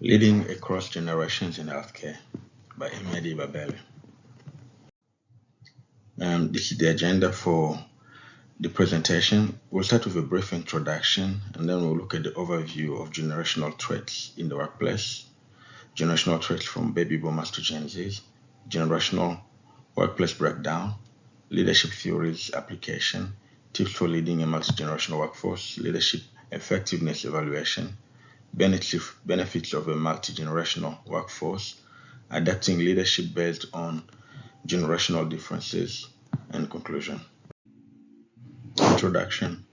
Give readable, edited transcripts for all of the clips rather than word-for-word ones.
Leading Across Generations in Healthcare by Emedi. This is the agenda for the presentation. We'll start with a brief introduction and then we'll look at the overview of generational traits in the workplace, generational traits from baby boomers to Gen Zs, generational workplace breakdown, leadership theories application, tips for leading a multi-generational workforce, leadership effectiveness evaluation, benefits of a multi-generational workforce, adapting leadership based on generational differences, and conclusion. Introduction.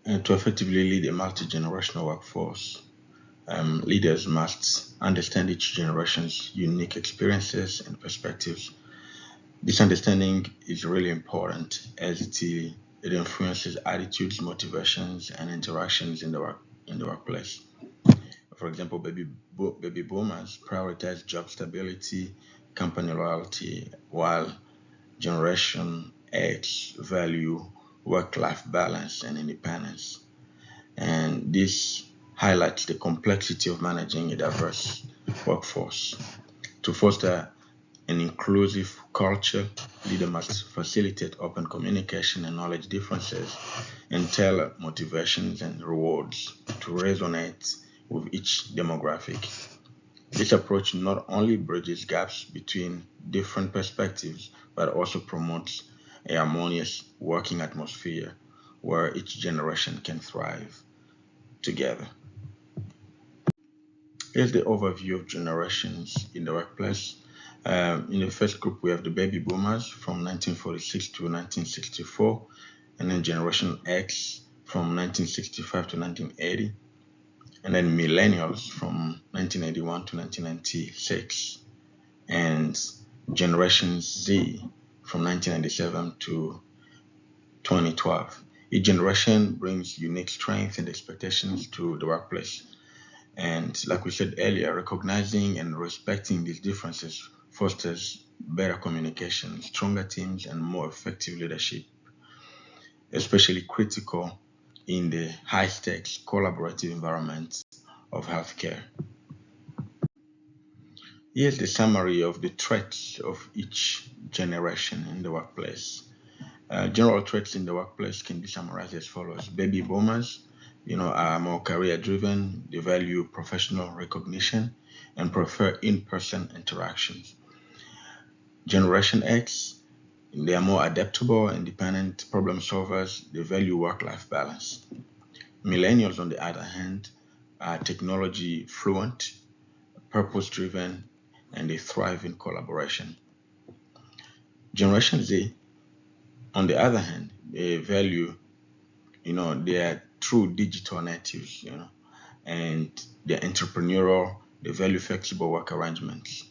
And to effectively lead a multi-generational workforce, leaders must understand each generation's unique experiences and perspectives. This understanding is really important as it influences attitudes, motivations, and interactions in the workplace. For example, baby boomers prioritize job stability, company loyalty, while Generation X value work-life balance and independence. And this highlights the complexity of managing a diverse workforce. To foster an inclusive culture, leaders must facilitate open communication and knowledge differences and tailor motivations and rewards to resonate with each demographic. This approach not only bridges gaps between different perspectives, but also promotes a harmonious working atmosphere where each generation can thrive together. Here's the overview of generations in the workplace. In the first group, we have the baby boomers from 1946 to 1964, and then Generation X from 1965 to 1980, and then millennials from 1981 to 1996, and Generation Z from 1997 to 2012. Each generation brings unique strengths and expectations to the workplace. And like we said earlier, recognizing and respecting these differences fosters better communication, stronger teams, and more effective leadership, especially critical in the high-stakes collaborative environment of healthcare. Here's the summary of the traits of each generation in the workplace. General traits in the workplace can be summarized as follows. Baby boomers, are more career-driven, they value professional recognition, and prefer in-person interactions. Generation X, they are more adaptable, independent problem solvers, they value work-life balance. Millennials, on the other hand, are technology fluent, purpose-driven, and they thrive in collaboration. Generation Z, on the other hand, they value, they are true digital natives, and they're entrepreneurial, they value flexible work arrangements.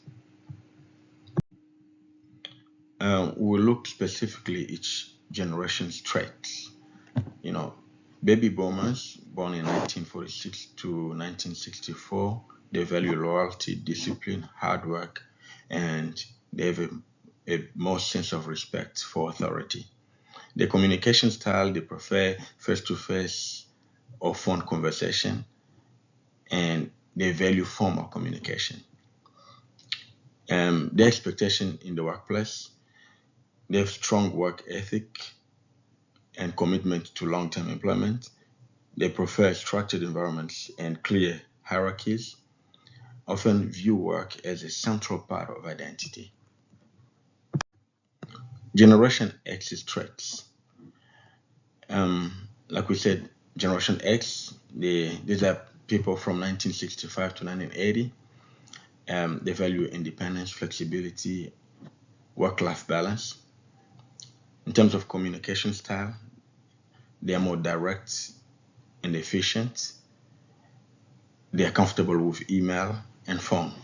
We'll look specifically each generation's traits. Baby boomers born in 1946 to 1964, they value loyalty, discipline, hard work, and they have a more sense of respect for authority. The communication style, they prefer face-to-face or phone conversation, and they value formal communication. Their expectation in the workplace, they have strong work ethic and commitment to long-term employment. They prefer structured environments and clear hierarchies, often view work as a central part of identity. Generation X's traits. Like we said, Generation X, these are people from 1965 to 1980. They value independence, flexibility, work-life balance. In terms of communication style, they are more direct and efficient. They are comfortable with email and phone.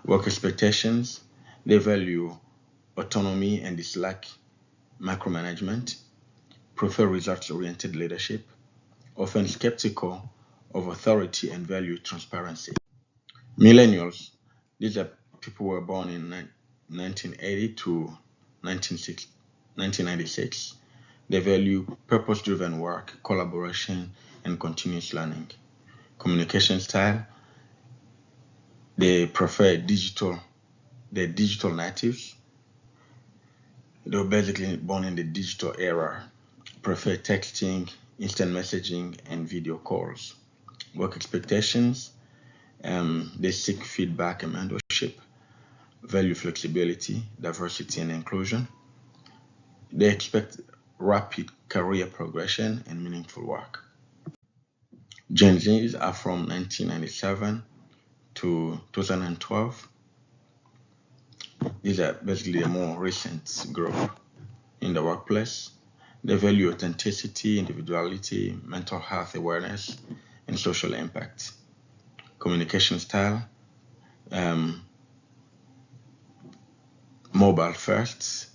Work expectations, they value autonomy and dislike micromanagement, prefer results-oriented leadership, often skeptical of authority and value transparency. Millennials, these are people who were born in 1980 to 1996. They value purpose-driven work, collaboration, and continuous learning. Communication style, They prefer they're digital natives. They were basically born in the digital era, prefer texting, instant messaging, and video calls. Work expectations, they seek feedback and mentorship, value flexibility, diversity, and inclusion. They expect rapid career progression and meaningful work. Gen Zs are from 1997 to 2012. These are basically a more recent group in the workplace. They value authenticity, individuality, mental health awareness, and social impact. Communication style, um, mobile first,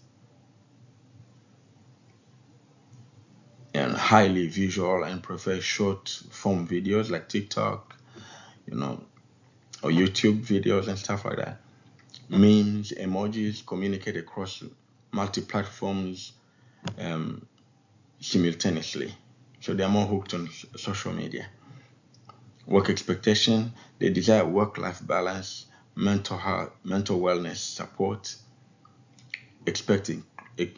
and highly visual and prefer short form videos like TikTok, you know, or YouTube videos and stuff like that. Memes, emojis communicate across multi platforms simultaneously. So they're more hooked on social media. Work expectation, they desire work life balance, mental health, mental wellness support, expecting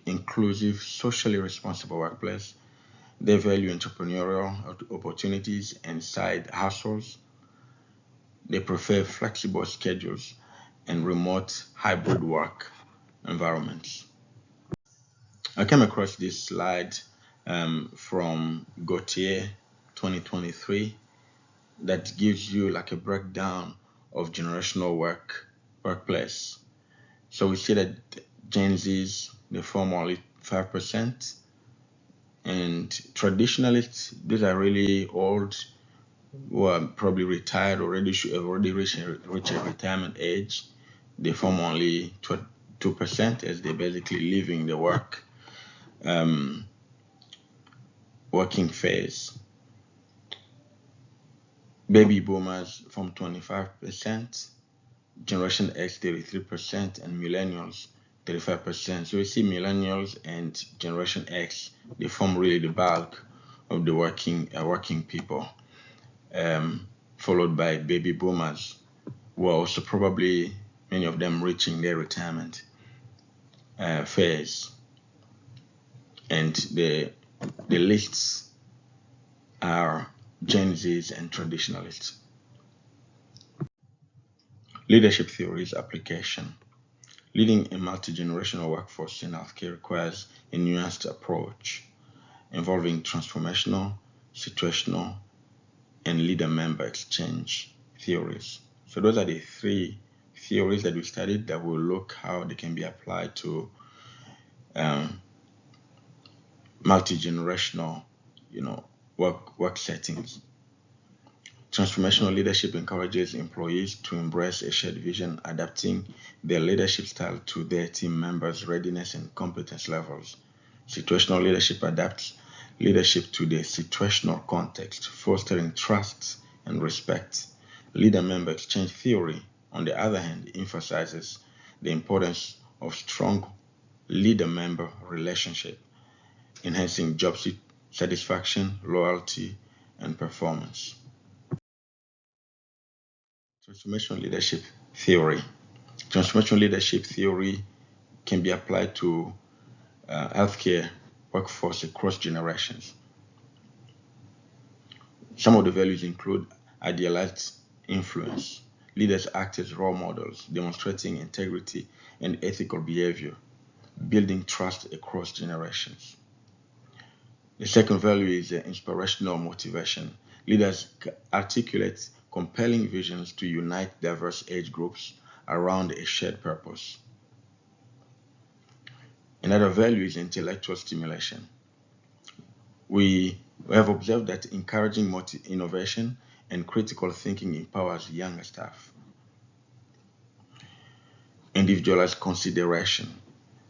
inclusive, socially responsible workplace. They value entrepreneurial opportunities and side hustles. They prefer flexible schedules and remote hybrid work environments. I came across this slide from Gautier 2023 that gives you like a breakdown of generational workplace. So we see that Gen Zs they form only 5%, and traditionalists these are really old who are probably retired already, should have already reached a retirement age. They form only 2% as they're basically leaving the working phase. Baby boomers form 25%, Generation X 33%, and millennials 35%. So you see millennials and Generation X, they form really the bulk of the working people, followed by baby boomers, who are also probably many of them reaching their retirement phase. And the lists are Gen Zs and traditionalists. Leadership theories application. Leading a multi-generational workforce in healthcare requires a nuanced approach involving transformational, situational, and leader-member exchange theories. So those are the three theories that we studied that will look how they can be applied to multi-generational, work settings. Transformational leadership encourages employees to embrace a shared vision, adapting their leadership style to their team members' readiness and competence levels. Situational leadership adapts leadership to the situational context, fostering trust and respect. Leader member exchange theory, on the other hand, emphasizes the importance of strong leader member relationship, enhancing job satisfaction, loyalty, and performance. Transformational leadership theory. Transformational leadership theory can be applied to healthcare workforce across generations. Some of the values include idealized influence. Leaders act as role models, demonstrating integrity and ethical behavior, building trust across generations. The second value is inspirational motivation. Leaders articulate compelling visions to unite diverse age groups around a shared purpose. Another value is intellectual stimulation. We have observed that encouraging innovation and critical thinking empowers younger staff. Individualized consideration.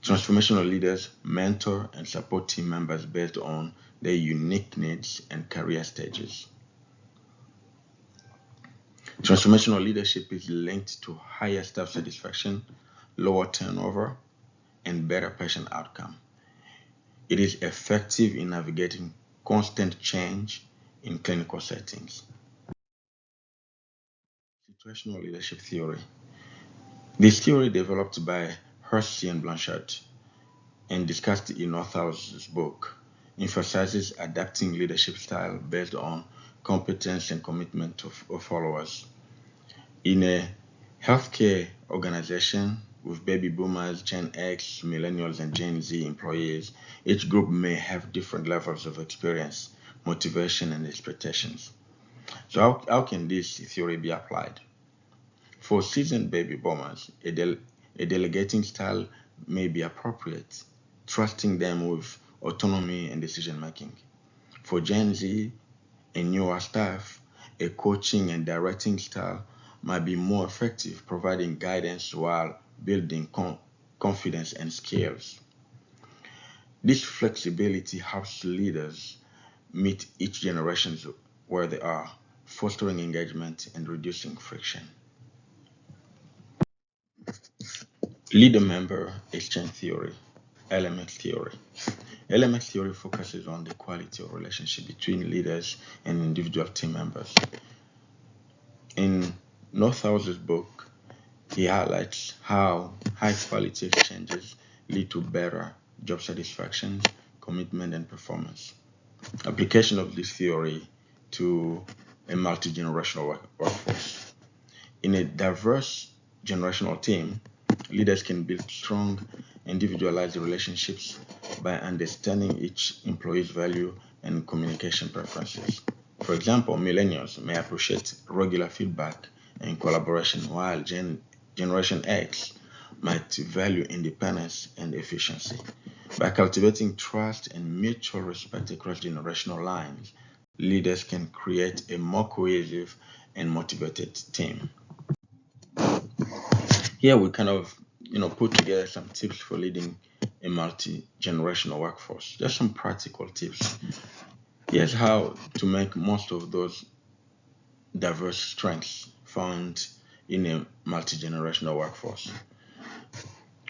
Transformational leaders mentor and support team members based on their unique needs and career stages. Transformational leadership is linked to higher staff satisfaction, lower turnover, and better patient outcome. It is effective in navigating constant change in clinical settings. Situational leadership theory. This theory, developed by Hersey and Blanchard and discussed in Northhouse' book, emphasizes adapting leadership style based on competence and commitment of followers. In a healthcare organization with baby boomers, Gen X, millennials, and Gen Z employees, each group may have different levels of experience, motivation, and expectations. So, how can this theory be applied? For seasoned baby boomers, a delegating style may be appropriate, trusting them with autonomy and decision making. For Gen Z and newer staff, a coaching and directing style might be more effective, providing guidance while building confidence and skills. This flexibility helps leaders meet each generation where they are, fostering engagement and reducing friction. Leader member exchange theory, LMX theory. LMX theory focuses on the quality of relationship between leaders and individual team members. In Northhouse's book, he highlights how high quality exchanges lead to better job satisfaction, commitment, and performance. Application of this theory to a multi generational workforce. In a diverse generational team, leaders can build strong, individualized relationships by understanding each employee's value and communication preferences. For example, millennials may appreciate regular feedback and collaboration, while Generation X might value independence and efficiency. By cultivating trust and mutual respect across generational lines, leaders can create a more cohesive and motivated team. Here we kind of put together some tips for leading a multi-generational workforce. Just some practical tips. Here's how to make most of those diverse strengths found in a multi-generational workforce.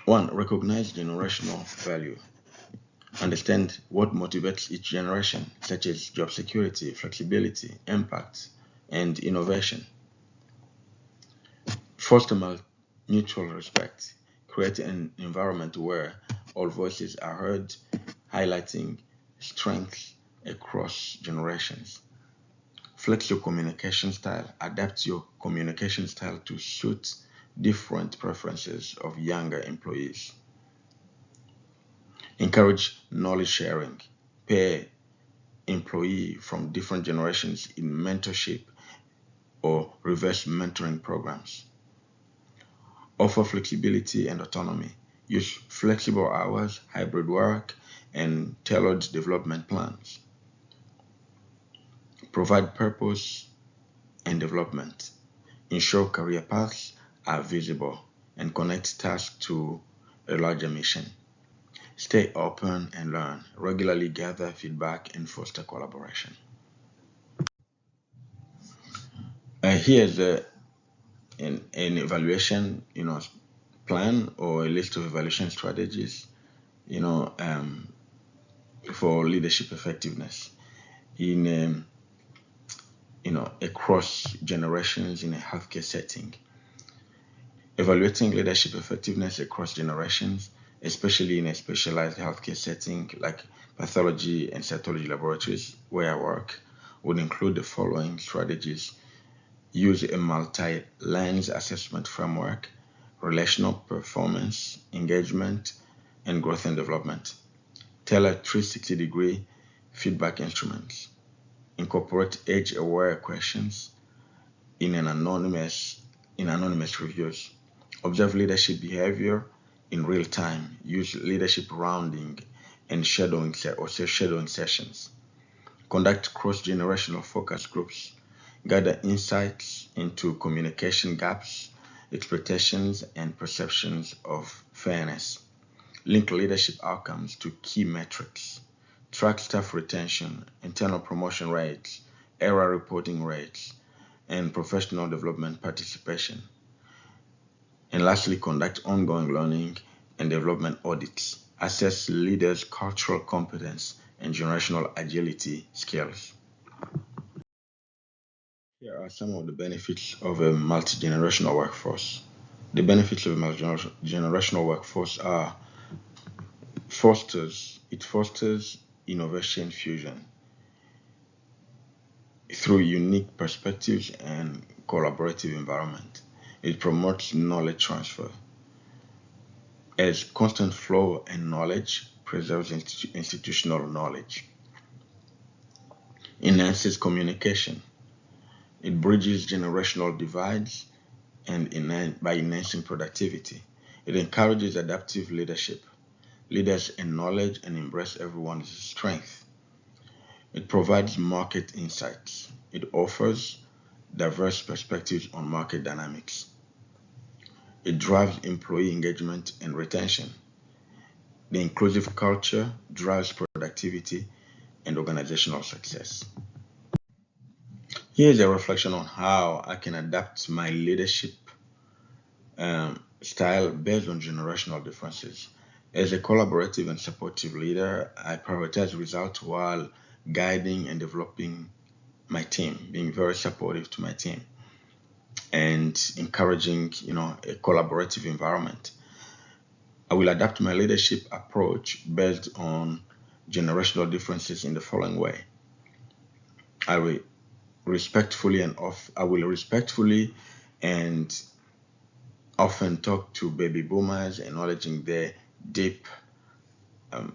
One, recognize generational value. Understand what motivates each generation, such as job security, flexibility, impact, and innovation. Foster mutual respect. Create an environment where all voices are heard, highlighting strengths across generations. Flex your communication style. Adapt your communication style to suit different preferences of younger employees. Encourage knowledge sharing. Pair employee from different generations in mentorship or reverse mentoring programs. Offer flexibility and autonomy. Use flexible hours, hybrid work, and tailored development plans. Provide purpose and development. Ensure career paths are visible and connect tasks to a larger mission. Stay open and learn. Regularly gather feedback and foster collaboration. Here's an evaluation, plan or a list of evaluation strategies, for leadership effectiveness in across generations in a healthcare setting. Evaluating leadership effectiveness across generations, especially in a specialized healthcare setting like pathology and cytology laboratories where I work, would include the following strategies. Use a multi-lens assessment framework, relational performance, engagement, and growth and development. Tailor 360-degree feedback instruments. Incorporate age-aware questions in anonymous reviews. Observe leadership behavior in real time. Use leadership rounding and shadowing sessions. Conduct cross-generational focus groups. Gather insights into communication gaps, expectations, and perceptions of fairness. Link leadership outcomes to key metrics. Track staff retention, internal promotion rates, error reporting rates, and professional development participation. And lastly, conduct ongoing learning and development audits. Assess leaders' cultural competence and generational agility skills. Here are some of the benefits of a multi-generational workforce. The benefits of a multi-generational workforce are it fosters innovation fusion through unique perspectives and collaborative environment. It promotes knowledge transfer as constant flow and knowledge preserves institutional knowledge. Enhances communication. It bridges generational divides and by enhancing productivity. It encourages adaptive leadership. Leaders acknowledge and embrace everyone's strength. It provides market insights. It offers diverse perspectives on market dynamics. It drives employee engagement and retention. The inclusive culture drives productivity and organizational success. Here's a reflection on how I can adapt my leadership style based on generational differences. As a collaborative and supportive leader, I prioritize results while guiding and developing my team, being very supportive to my team and encouraging, a collaborative environment. I will adapt my leadership approach based on generational differences in the following way. I will I will respectfully and often talk to baby boomers, acknowledging their deep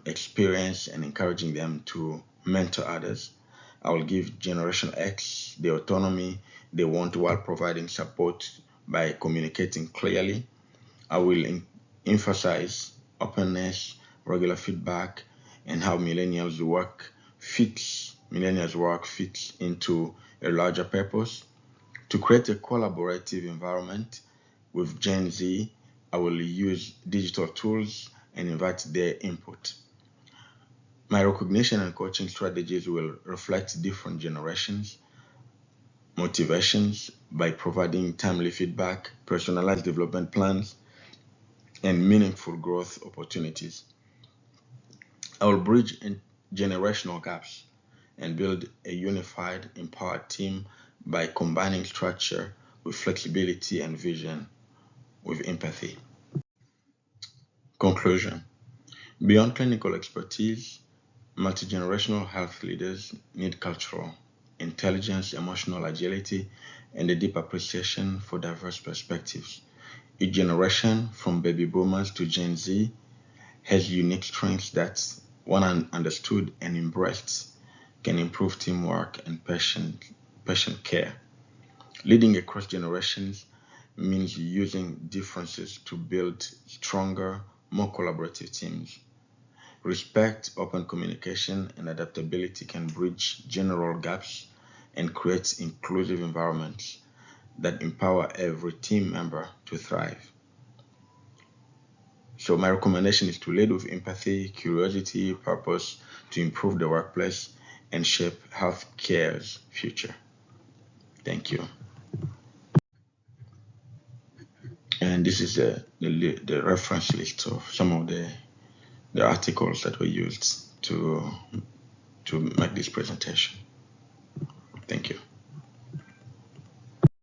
experience and encouraging them to mentor others. I will give Generation X the autonomy they want while providing support by communicating clearly. I will emphasize openness, regular feedback, and how millennials work fits into a larger purpose. To create a collaborative environment with Gen Z, I will use digital tools and invite their input. My recognition and coaching strategies will reflect different generations' motivations by providing timely feedback, personalized development plans, and meaningful growth opportunities. I will bridge generational gaps and build a unified, empowered team by combining structure with flexibility and vision with empathy. Conclusion. Beyond clinical expertise, multi-generational health leaders need cultural intelligence, emotional agility, and a deep appreciation for diverse perspectives. Each generation, from baby boomers to Gen Z, has unique strengths that, when understood and embraced, can improve teamwork and patient care. Leading across generations means using differences to build stronger, more collaborative teams. Respect, open communication, and adaptability can bridge general gaps and create inclusive environments that empower every team member to thrive. So, my recommendation is to lead with empathy, curiosity, purpose to improve the workplace and shape healthcare's future. Thank you. And this is the reference list of some of the articles that were used to make this presentation. Thank you.